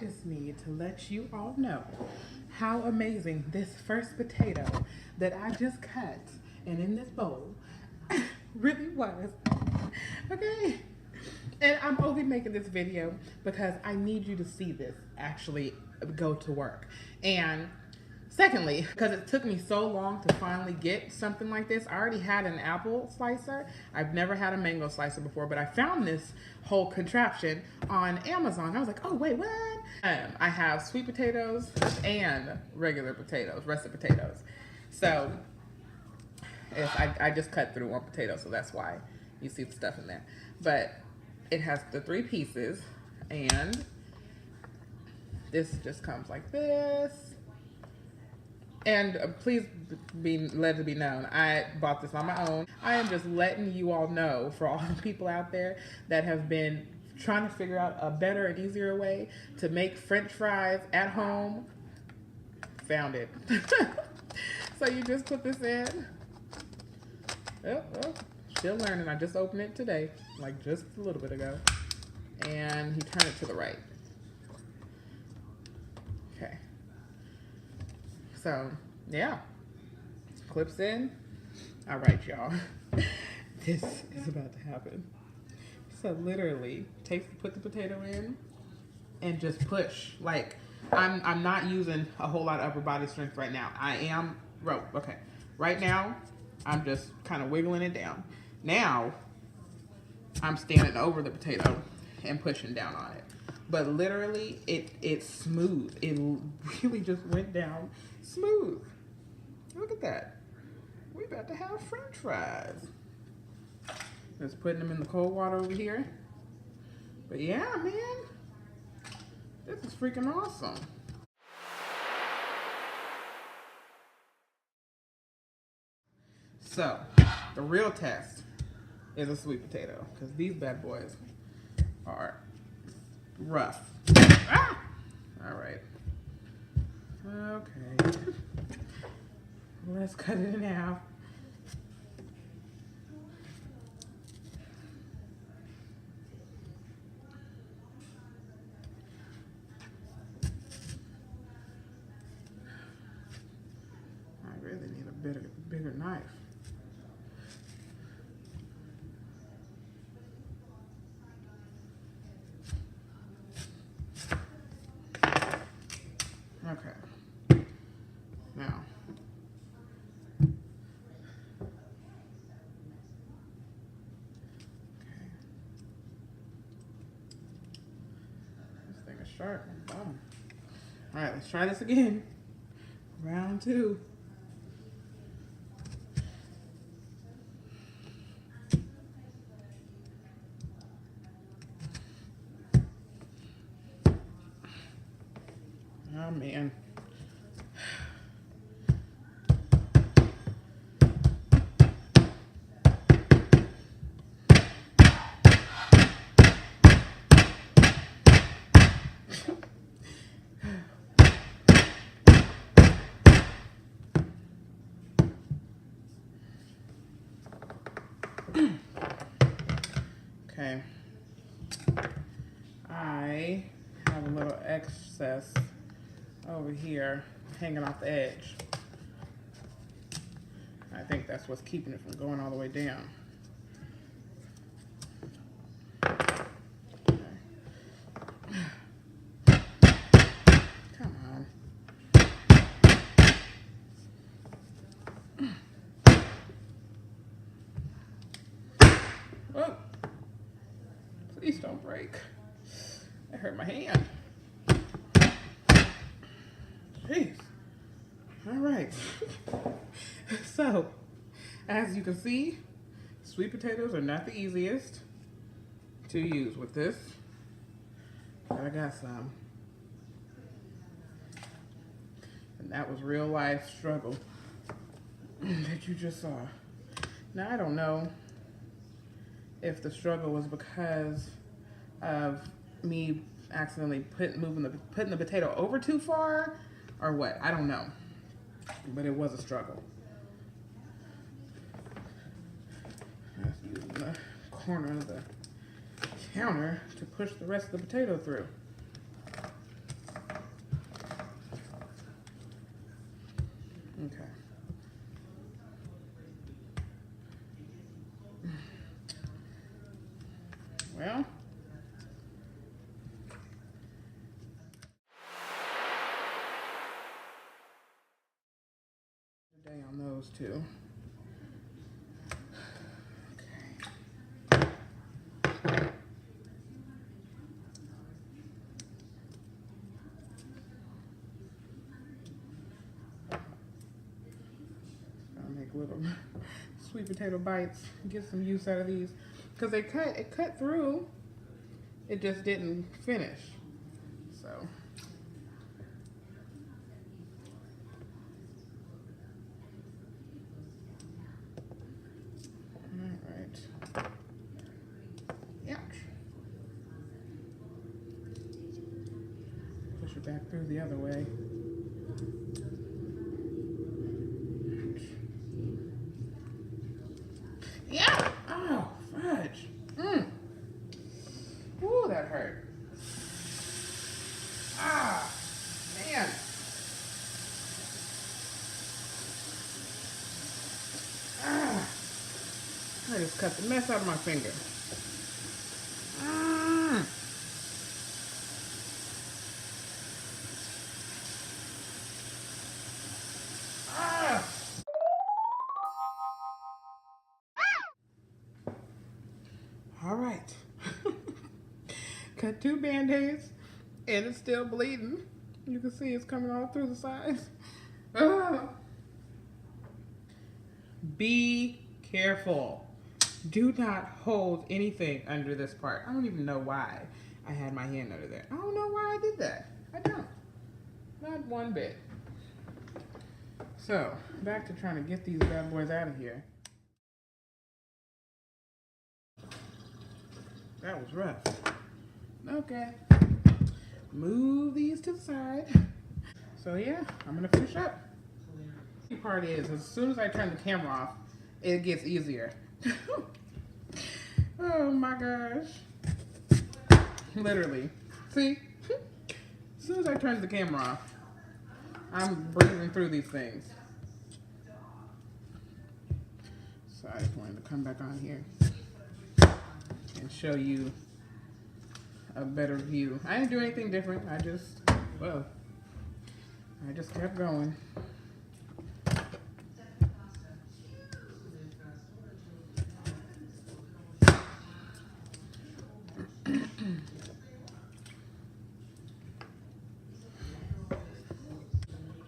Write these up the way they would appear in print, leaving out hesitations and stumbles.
just need to let you all know how amazing this first potato that I just cut and in this bowl really was. Okay? And I'm only making this video because I need you to see this actually go to work. And secondly, because it took me so long to finally get something like this, I already had an apple slicer. I've never had a mango slicer before, but I found this whole contraption on Amazon. I was like, oh, wait, what? I have sweet potatoes and regular potatoes, russet potatoes. So I just cut through one potato, so that's why you see the stuff in there. But it has the 3 pieces, and this just comes like this. And please let it be known, I bought this on my own. I am just letting you all know, for all the people out there that have been trying to figure out a better and easier way to make French fries at home, found it. So you just put this in. Oh, still learning. I just opened it today, like just a little bit ago. And you turn it to the right. Okay. So, yeah. Clips in. All right, y'all. This is about to happen. So literally, put the potato in and just push. Like, I'm not using a whole lot of upper body strength right now. I am rope. Okay. Right now, I'm just kind of wiggling it down. Now, I'm standing over the potato and pushing down on it. But literally, it's smooth. It really just went down smooth. Look at that. We're about to have French fries. Just putting them in the cold water over here. But yeah, man, this is freaking awesome. So, the real test is a sweet potato, because these bad boys are rough. Ah! All right. Okay. Let's cut it in half. I really need a bigger knife. Okay. Now, okay. This thing is sharp. Oh. All right, let's try this again. Round 2. Oh man. Okay. I have a little excess over here hanging off the edge. I think that's what's keeping it from going all the way down. Okay. Come on. Whoa. Please don't break. That hurt my hand. Jeez. All right. So, as you can see, sweet potatoes are not the easiest to use with this. But I got some. And that was real life struggle that you just saw. Now, I don't know if the struggle was because of me accidentally putting the potato over too far or what. I don't know. But it was a struggle. Just using the corner of the counter to push the rest of the potato through. Okay. Well, day on those two. I'll make little sweet potato bites. Get some use out of these because it cut through. It just didn't finish. So. Alright. Yuck. Push it back through the other way. Yeah! Oh, fudge. Ooh, that hurt. Ah, man. Ah. I just cut the mess out of my finger. Ah. All right. Cut 2 Band-Aids and it's still bleeding. You can see it's coming all through the sides. Ah. Be careful. Do not hold anything under this part. I don't even know why I had my hand under there. I don't know why I did that. I don't. Not one bit. So, back to trying to get these bad boys out of here. That was rough. Okay. Move these to the side. So yeah, I'm gonna finish up. The part is, as soon as I turn the camera off, it gets easier. Oh my gosh. Literally. See? As soon as I turn the camera off, I'm breezing through these things. So I just wanted to come back on here and show you a better view. I didn't do anything different. I just kept going.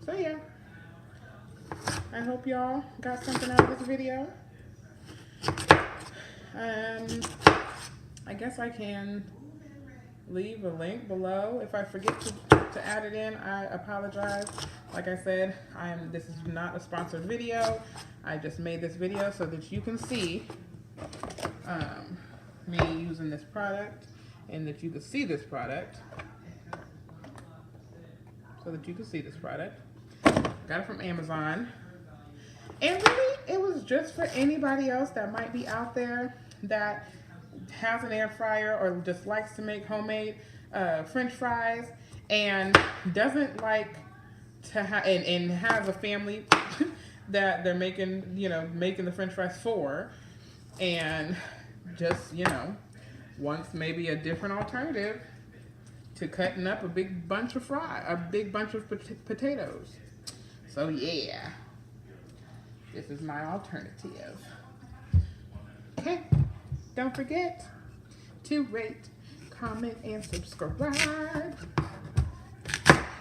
So yeah, I hope y'all got something out of this video. I guess I can leave a link below. If I forget to add it in, I apologize. Like I said, this is not a sponsored video. I just made this video so that you can see me using this product and that you can see this product. Got it from Amazon. And really, it was just for anybody else that might be out there that has an air fryer or just likes to make homemade French fries and doesn't like to have and has a family that they're making the French fries for, and just wants maybe a different alternative to cutting up a big bunch of potatoes. So yeah, this is my alternative. Okay, don't forget to rate, comment, and subscribe.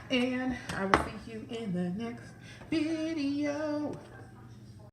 And I will see you in the next video.